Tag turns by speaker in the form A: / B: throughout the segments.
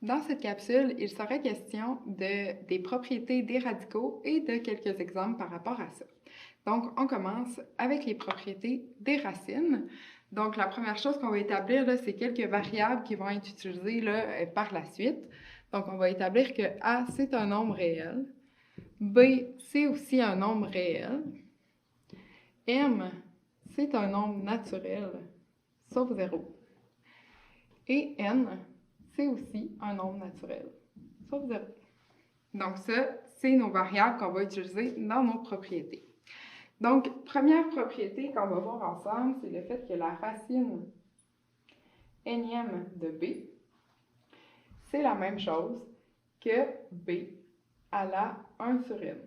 A: Dans cette capsule, il sera question des propriétés des radicaux et de quelques exemples par rapport à ça. Donc, on commence avec les propriétés des racines. Donc, la première chose qu'on va établir, c'est quelques variables qui vont être utilisées par la suite. Donc, on va établir que A, c'est un nombre réel. B, c'est aussi un nombre réel. M, c'est un nombre naturel, sauf 0. Et N, c'est aussi un nombre naturel, sauf 0. Donc ça, c'est nos variables qu'on va utiliser dans nos propriétés. Donc, première propriété qu'on va voir ensemble, c'est le fait que la racine nème de b, c'est la même chose que b à la 1 sur n.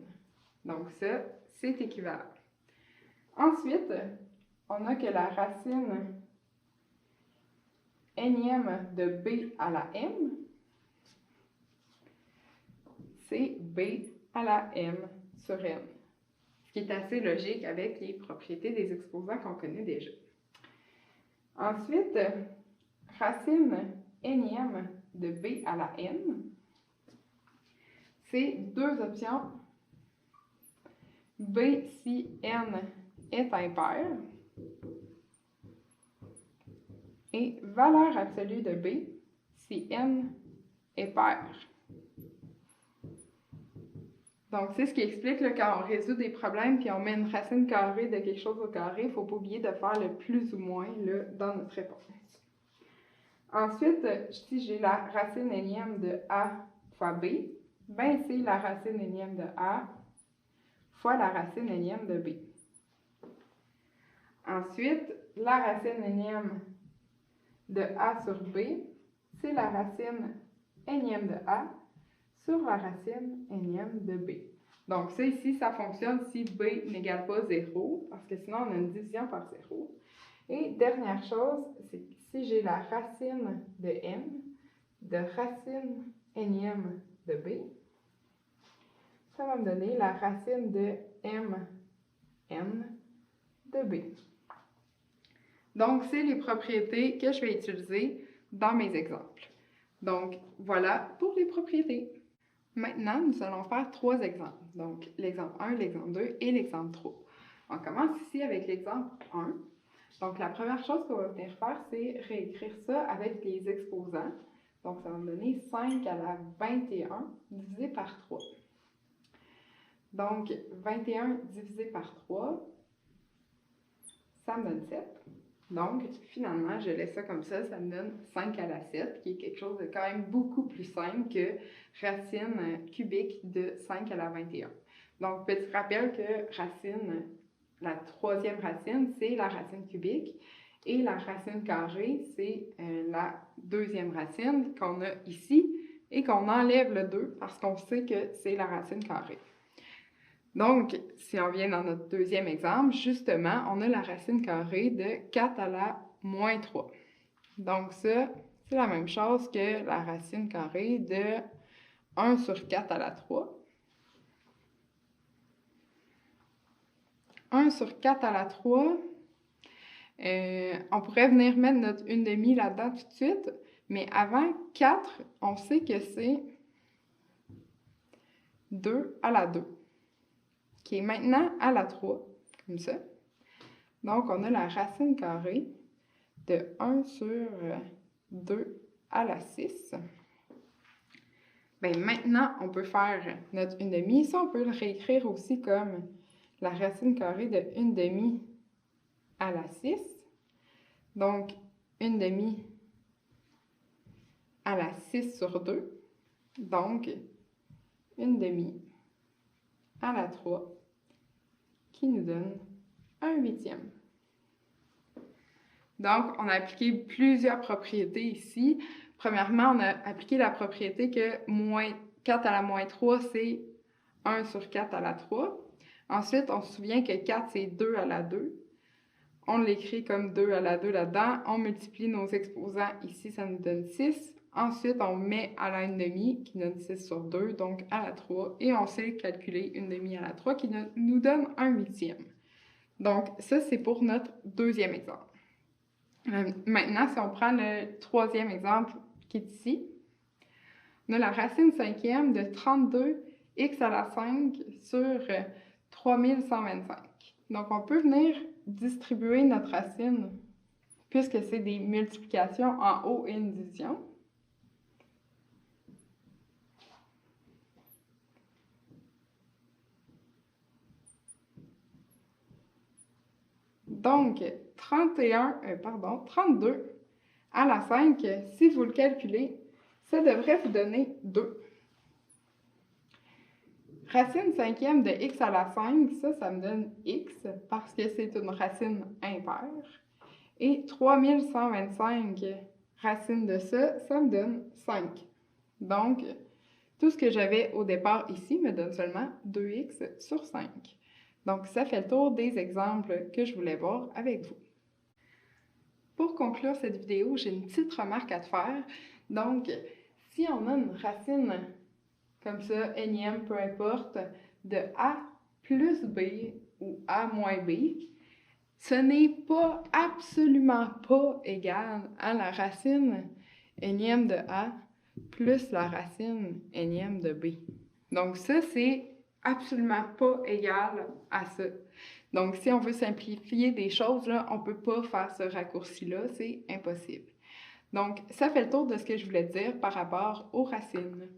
A: Donc ça, c'est équivalent. Ensuite, on a que la racine nème de b à la m, c'est b à la m sur n. Ce qui est assez logique avec les propriétés des exposants qu'on connaît déjà. Ensuite, racine nème de b à la n, c'est deux options. B si n est impair et valeur absolue de b si n est pair. Donc, c'est ce qui explique quand on résout des problèmes puis on met une racine carrée de quelque chose au carré, il ne faut pas oublier de faire le plus ou moins dans notre réponse. Ensuite, si j'ai la racine nème de a fois b, ben c'est la racine nème de a fois la racine nème de b. Ensuite, la racine nème de a sur b, c'est la racine nème de a sur la racine nème de b. Donc ça ici, ça fonctionne si b n'égale pas 0, parce que sinon on a une division par 0. Et dernière chose, c'est que si j'ai la racine de m de racine nème de b, ça va me donner la racine de mn de b. Donc, c'est les propriétés que je vais utiliser dans mes exemples. Donc, voilà pour les propriétés. Maintenant, nous allons faire 3 exemples. Donc, l'exemple 1, l'exemple 2 et l'exemple 3. On commence ici avec l'exemple 1. Donc, la première chose qu'on va venir faire, c'est réécrire ça avec les exposants. Donc, ça va me donner 5 à la 21 divisé par 3. Donc, 21 divisé par 3, ça me donne 7. Donc, finalement, je laisse ça comme ça me donne 5 à la 7, qui est quelque chose de quand même beaucoup plus simple que racine cubique de 5 à la 21. Donc, petit rappel que la troisième racine, c'est la racine cubique, et la racine carrée, c'est la deuxième racine qu'on a ici, et qu'on enlève le 2 parce qu'on sait que c'est la racine carrée. Donc, si on vient dans notre deuxième exemple, justement, on a la racine carrée de 4 à la moins 3. Donc ça, c'est la même chose que la racine carrée de 1 sur 4 à la 3. 1 sur 4 à la 3, on pourrait venir mettre notre 1/2 là-dedans tout de suite, mais avant 4, on sait que c'est 2 à la 2. Qui est maintenant à la 3, comme ça. Donc, on a la racine carrée de 1 sur 2 à la 6. Bien, maintenant, on peut faire notre 1/2. Ça, on peut le réécrire aussi comme la racine carrée de 1/2 à la 6. Donc, 1/2 à la 6 sur 2. Donc, 1/2 à la 3, qui nous donne 1/8. Donc, on a appliqué plusieurs propriétés ici. Premièrement, on a appliqué la propriété que moins 4 à la moins 3, c'est 1 sur 4 à la 3. Ensuite, on se souvient que 4, c'est 2 à la 2. On l'écrit comme 2 à la 2 là-dedans. On multiplie nos exposants. Ici, ça nous donne 6. Ensuite, on met à la 1/2 qui donne 6 sur 2, donc à la 3. Et on sait calculer 1/2 à la 3 qui nous donne 1/8. Donc, ça, c'est pour notre deuxième exemple. Maintenant, si on prend le troisième exemple qui est ici, On a la racine cinquième de 32x à la 5 sur 3125. Donc, on peut venir distribuer notre racine, puisque c'est des multiplications en haut et une division. Donc, 32 à la 5, si vous le calculez, ça devrait vous donner 2. Racine cinquième de x à la 5, ça me donne x parce que c'est une racine impaire. Et 3125 racine de ça me donne 5. Donc, tout ce que j'avais au départ ici me donne seulement 2x sur 5. Donc, ça fait le tour des exemples que je voulais voir avec vous. Pour conclure cette vidéo, j'ai une petite remarque à te faire. Donc, si on a une racine comme ça, énième, peu importe, de a plus b ou a moins b, ce n'est pas, absolument pas égal à la racine énième de a plus la racine énième de b. Donc ça, c'est absolument pas égal à ça. Donc si on veut simplifier des choses, là, on ne peut pas faire ce raccourci-là, c'est impossible. Donc ça fait le tour de ce que je voulais dire par rapport aux racines.